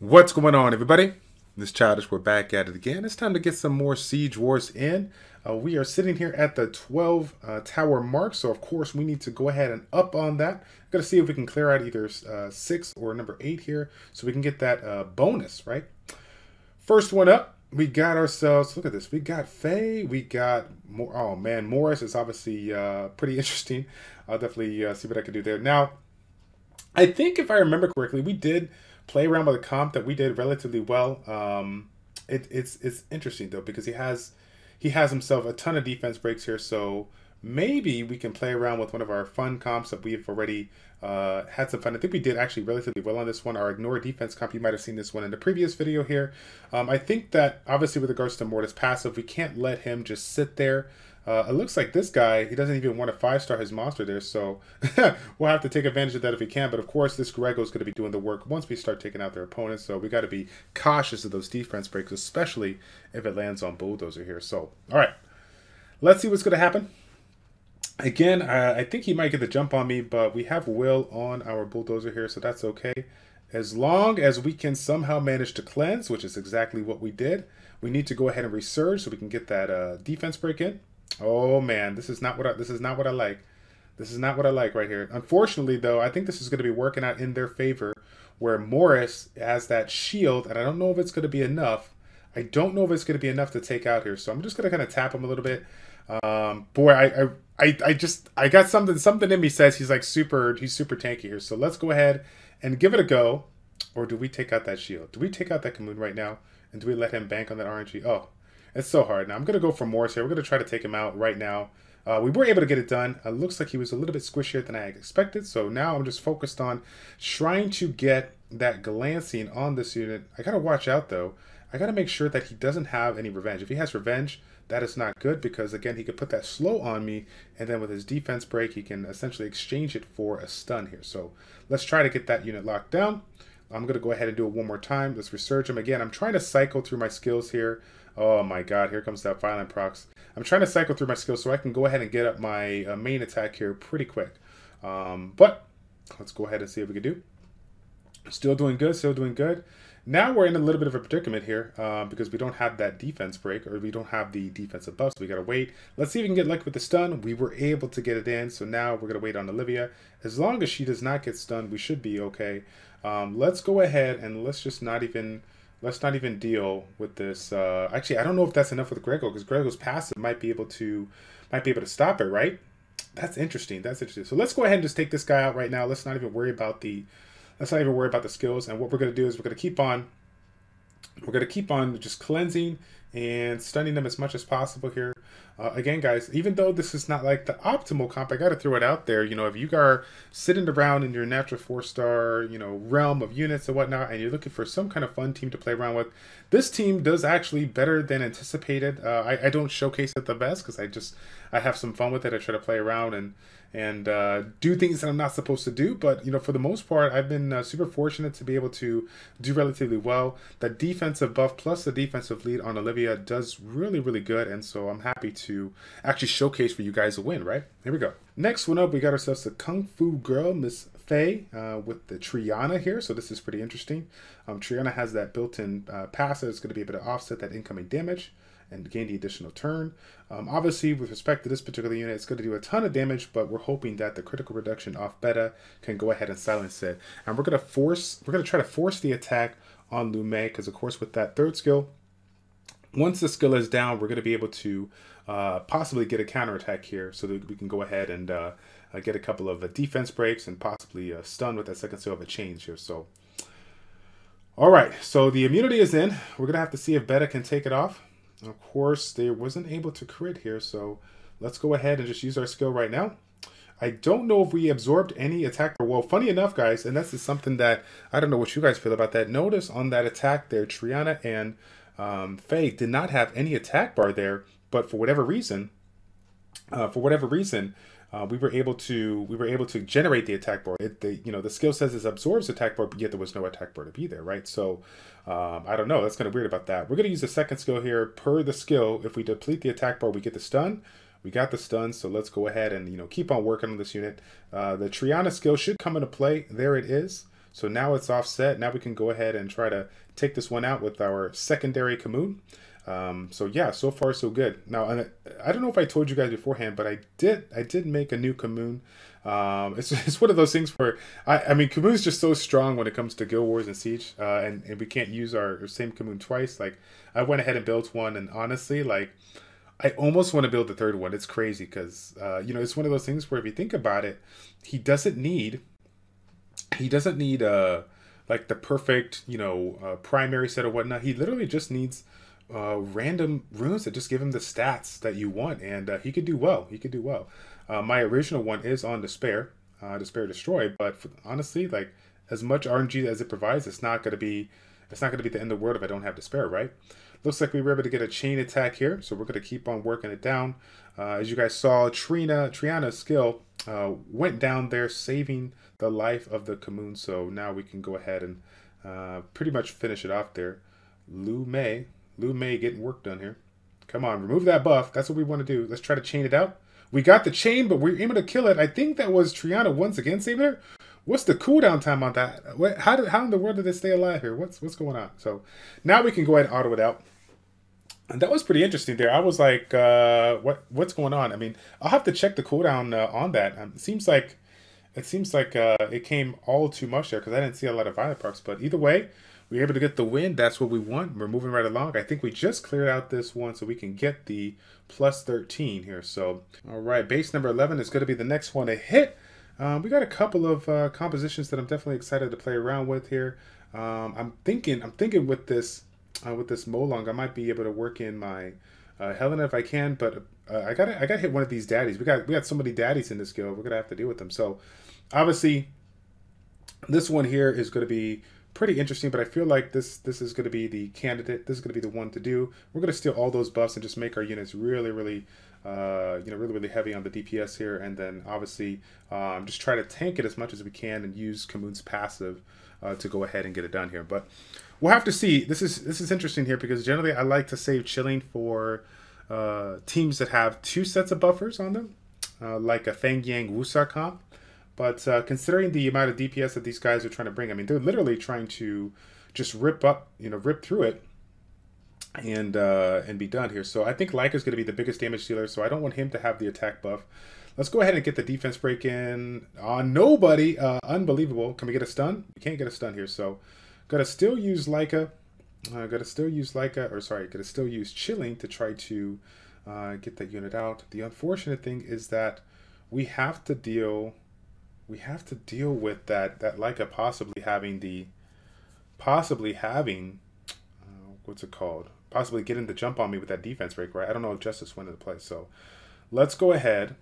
What's going on, everybody? This Childish, we're back at it again. It's time to get some more Siege Wars in. We are sitting here at the 12 tower mark, so of course we need to go ahead and up on that. Got to see if we can clear out either 6 or number 8 here, so we can get that bonus, right? First one up, we got ourselves, look at this, we got Faye, we got, oh man, Morris is obviously pretty interesting. I'll definitely see what I can do there. Now, I think if I remember correctly, we did play around with a comp that we did relatively well. It's interesting though, because he has himself a ton of defense breaks here, so maybe we can play around with one of our fun comps that we've already had some fun. I think we did actually relatively well on this one. Our ignore defense comp, you might have seen this one in the previous video here. I think that obviously with regards to Mortis passive, we can't let him just sit there. It looks like this guy, he doesn't even want to 5-star his monster there, so we'll have to take advantage of that if we can. But of course, this Grego is going to be doing the work once we start taking out their opponents, so we got to be cautious of those defense breaks, especially if it lands on Bulldozer here. So, all right, let's see what's going to happen. Again, I think he might get the jump on me, but we have Will on our Bulldozer here, so that's okay. As long as we can somehow manage to cleanse, which is exactly what we did. We need to go ahead and resurge so we can get that defense break in. Oh man, this is not what I like. This is not what I like right here. Unfortunately, though, I think this is going to be working out in their favor, where Morris has that shield, and I don't know if it's going to be enough. I don't know if it's going to be enough to take out here, so I'm just going to kind of tap him a little bit. Boy, I got something in me says he's super tanky here. So let's go ahead and give it a go. Or do we take out that shield? Do we take out that Kamoon right now? And do we let him bank on that RNG? Oh. It's so hard. Now, I'm going to go for Morris here. We're going to try to take him out right now. We were able to get it done. It looks like he was a little bit squishier than I expected. So now I'm just focused on trying to get that glancing on this unit. I got to watch out, though. I got to make sure that he doesn't have any revenge. If he has revenge, that is not good because, again, he could put that slow on me. And then with his defense break, he can essentially exchange it for a stun here. So let's try to get that unit locked down. I'm going to go ahead and do it one more time. Let's resurge him again. I'm trying to cycle through my skills here. Oh my god, here comes that violent procs. I'm trying to cycle through my skills so I can go ahead and get up my main attack here pretty quick. But let's go ahead and see what we can do. Still doing good, still doing good. Now we're in a little bit of a predicament here because we don't have that defense break, or we don't have the defensive buff, so we gotta wait. Let's see if we can get lucky with the stun. We were able to get it in, so now we're gonna wait on Olivia. As long as she does not get stunned, we should be okay. Let's go ahead and let's not even deal with this. Actually, I don't know if that's enough with Grego, because Grego's passive might be able to stop it, right? That's interesting. That's interesting. So let's go ahead and just take this guy out right now. Let's not even worry about the skills. And what we're gonna do is we're gonna keep on just cleansing and stunning them as much as possible here. Again, guys, even though this is not like the optimal comp, I got to throw it out there. You know, if you are sitting around in your natural 4-star, you know, realm of units and whatnot, and you're looking for some kind of fun team to play around with, this team does actually better than anticipated. I don't showcase it the best because I have some fun with it. I try to play around and do things that I'm not supposed to do. But, you know, for the most part, I've been super fortunate to be able to do relatively well. The defensive buff plus the defensive lead on Olivia does really, really good. And so I'm happy to actually showcase for you guys a win, right? Here we go. Next one up, we got ourselves a Kung Fu girl, Miss Faye, with the Triana here. So this is pretty interesting. Triana has that built-in passive. It's going to be able to offset that incoming damage and gain the additional turn. Obviously, with respect to this particular unit, it's going to do a ton of damage, but we're hoping that the critical reduction off beta can go ahead and silence it. And we're going to try to force the attack on Lume, because of course with that third skill, once the skill is down, we're going to be able to possibly get a counterattack here, so that we can go ahead and get a couple of defense breaks and possibly stun with that second skill of a change here. So, all right, so the immunity is in. We're going to have to see if beta can take it off. Of course, they wasn't able to crit here, so let's go ahead and just use our skill right now. I don't know if we absorbed any attack. Well, funny enough, guys, and this is something that I don't know what you guys feel about that. Notice on that attack there, Triana and Faye did not have any attack bar there, but for whatever reason, we were able to generate the attack bar. The skill says it absorbs attack bar, but yet there was no attack bar to be there, right? So I don't know. That's kind of weird about that. We're going to use the second skill here. Per the skill, if we deplete the attack bar, we get the stun. We got the stun, so let's go ahead and keep on working on this unit. The Triana skill should come into play. There it is. So now it's offset. Now we can go ahead and try to take this one out with our secondary Commune. So yeah, so far so good. Now, I don't know if I told you guys beforehand, but I did make a new Commune. It's one of those things where I mean Commune's just so strong when it comes to Guild Wars and Siege, and we can't use our same Commune twice. Like I went ahead and built one, and honestly, like I almost want to build the third one. It's crazy because you know, it's one of those things where if you think about it, he doesn't need like the perfect, you know, primary set or whatnot. He literally just needs random runes that just give him the stats that you want, and he could do well. He could do well. My original one is on Despair, Despair Destroy, but honestly, like as much RNG as it provides, it's not gonna be the end of the world if I don't have Despair, right? Looks like we were able to get a chain attack here, so we're gonna keep on working it down. As you guys saw, Triana's skill went down there, saving the life of the Commune. So now we can go ahead and pretty much finish it off there. Lu Mei getting work done here. Come on, remove that buff. That's what we want to do. Let's try to chain it out. We got the chain, but we're able to kill it. I think that was Triana once again saving her. What's the cooldown time on that? How in the world did they stay alive here? What's going on? So now we can go ahead and auto it out. And that was pretty interesting there. I was like, what's going on? I mean, I'll have to check the cooldown on that. It seems like it came all too much there because I didn't see a lot of violet parks. But either way, we were able to get the win. That's what we want. We're moving right along. I think we just cleared out this one so we can get the plus 13 here. So, all right, base number 11 is going to be the next one to hit. We got a couple of compositions that I'm definitely excited to play around with here. I'm thinking with this Molong, I might be able to work in my Helena if I can, but I gotta hit one of these daddies. We got so many daddies in this guild. We're gonna have to deal with them. So obviously, this one here is going to be pretty interesting, but I feel like this is going to be the candidate. This is going to be the one to do. We're going to steal all those buffs and just make our units really really heavy on the DPS here, and then obviously just try to tank it as much as we can and use Commune's passive to go ahead and get it done here. But we'll have to see. This is interesting here because generally I like to save chilling for teams that have 2 sets of buffers on them, like a Feng Yang Wusar comp. But considering the amount of DPS that these guys are trying to bring, I mean, they're literally trying to just rip through it and be done here. So I think Leica's going to be the biggest damage dealer, so I don't want him to have the attack buff. Let's go ahead and get the defense break in on nobody. Unbelievable. Can we get a stun? We can't get a stun here, so gotta still use Leica. Gotta still use Chilling to try to get that unit out. The unfortunate thing is that we have to deal with that Leica possibly having what's it called? Possibly getting the jump on me with that defense break, right? I don't know if Justice went into play. So let's go ahead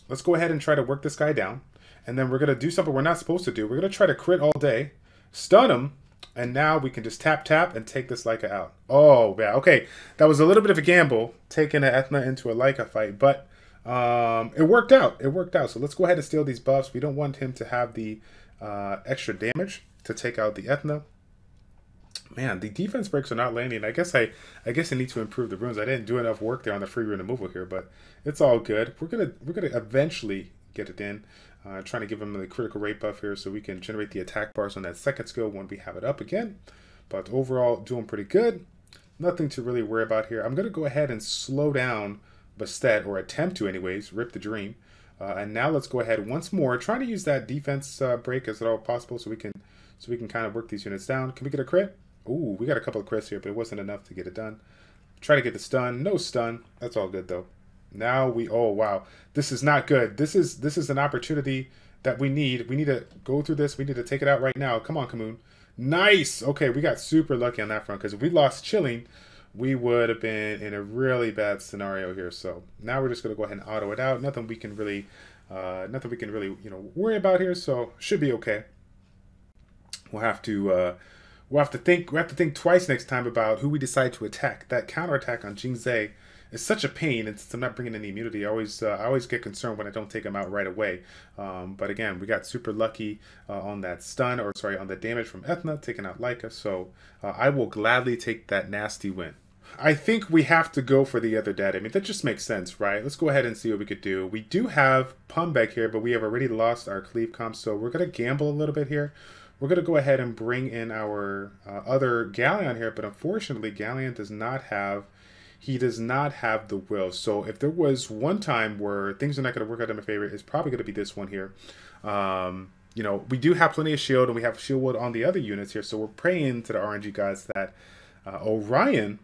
and try to work this guy down. And then we're going to do something we're not supposed to do. We're going to try to crit all day, stun him, and now we can just tap and take this Leica out. Oh, yeah. Okay. That was a little bit of a gamble, taking an Ethna into a Leica fight, but it worked out. So let's go ahead and steal these buffs. We don't want him to have the extra damage to take out the Ethna. Man, the defense breaks are not landing. I guess I need to improve the runes. I didn't do enough work there on the free rune removal here, but it's all good. We're gonna eventually get it in. Trying to give him the critical rate buff here so we can generate the attack bars on that second skill when we have it up again. But overall, doing pretty good. Nothing to really worry about here. I'm gonna go ahead and slow down Bastet, or attempt to anyways, rip the dream. And now let's go ahead once more, trying to use that defense break as at all possible so we can kind of work these units down. Can we get a crit? Ooh, we got a couple of crits here, but it wasn't enough to get it done. Try to get the stun. No stun. That's all good though. Now oh wow, this is not good. This is an opportunity that we need. We need to go through this. We need to take it out right now. Come on, Commune. Nice. Okay, we got super lucky on that front because if we lost Chilling, we would have been in a really bad scenario here. So now we're just going to go ahead and auto it out. Nothing we can really worry about here. So should be okay. We'll have to think twice next time about who we decide to attack. That counterattack on Jingzhe is such a pain, and since I'm not bringing any immunity, I always get concerned when I don't take him out right away. But again, we got super lucky on that stun, or sorry, on the damage from Ethna, taking out Leica. So I will gladly take that nasty win. I think we have to go for the other dad. I mean, that just makes sense, right? Let's go ahead and see what we could do. We do have Pumbek here, but we have already lost our cleave comp, so we're going to gamble a little bit here. We're going to go ahead and bring in our other Galleon here, but unfortunately, Galleon does not have, he does not have the will. So if there was one time where things are not going to work out in my favor, it's probably going to be this one here. You know, we do have plenty of shield, and we have shield wood on the other units here, so we're praying to the RNG gods that Orion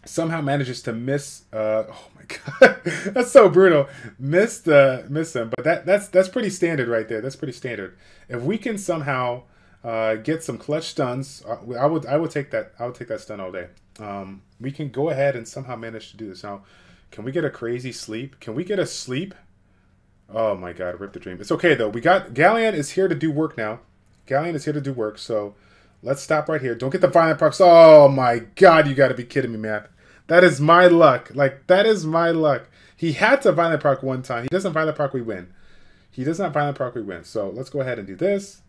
somehow manages to miss. Oh my god, that's so brutal. Miss him, but that's pretty standard right there. That's pretty standard. If we can somehow get some clutch stuns, I would take that. I would take that stun all day. We can go ahead and somehow manage to do this. Now, can we get a crazy sleep? Can we get a sleep? Oh my god, rip the dream. It's okay though. We got Galleon is here to do work now. Galleon is here to do work. So let's stop right here. Don't get the violent procs. Oh my god, you got to be kidding me, man. That is my luck. Like, that is my luck. He had to violent proc one time. He doesn't violent proc, we win. He does not violent proc, we win. So let's go ahead and do this.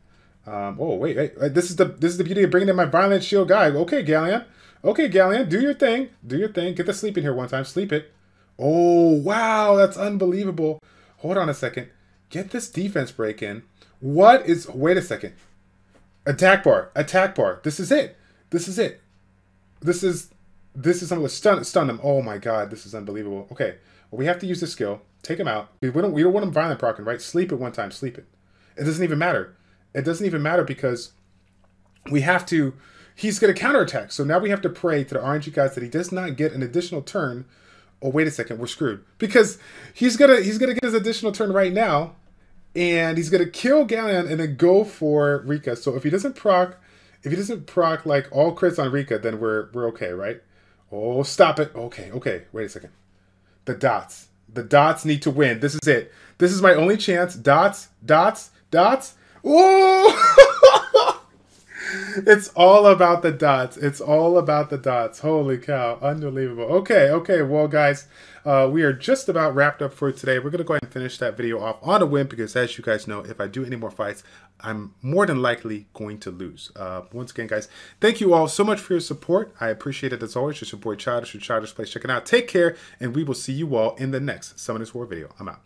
Oh, wait. This is the beauty of bringing in my violent shield guy. Okay, Galleon. Okay, Galleon, do your thing. Do your thing. Get the sleep in here one time. Sleep it. Oh, wow. That's unbelievable. Hold on a second. Get this defense break in. What is... Wait a second. Attack bar. Attack bar. This is it. This is it. This is something to stun them. Oh my god, this is unbelievable. Okay, well, we have to use this skill. Take him out. We don't want him violent procking, right? Sleep it one time. Sleep it. It doesn't even matter. It doesn't even matter because we have to... He's going to counterattack. So now we have to pray to the RNG gods that he does not get an additional turn. Oh, wait a second. We're screwed. Because he's gonna get his additional turn right now. And he's going to kill Galleon and then go for Rica. So if he doesn't proc like all crits on Rica, then we're okay, right? Oh, stop it. Okay. Wait a second. The dots. The dots need to win. This is it. This is my only chance. Dots. Oh! It's all about the dots. It's all about the dots. Holy cow. Unbelievable. Okay. Well, guys, we are just about wrapped up for today. We're going to go ahead and finish that video off on a win because, as you guys know, if I do any more fights, I'm more than likely going to lose. Once again, guys, thank you all so much for your support. I appreciate it as always. Just your boy Childish with ChildishPlays checking out. Take care, and we will see you all in the next Summoners War video. I'm out.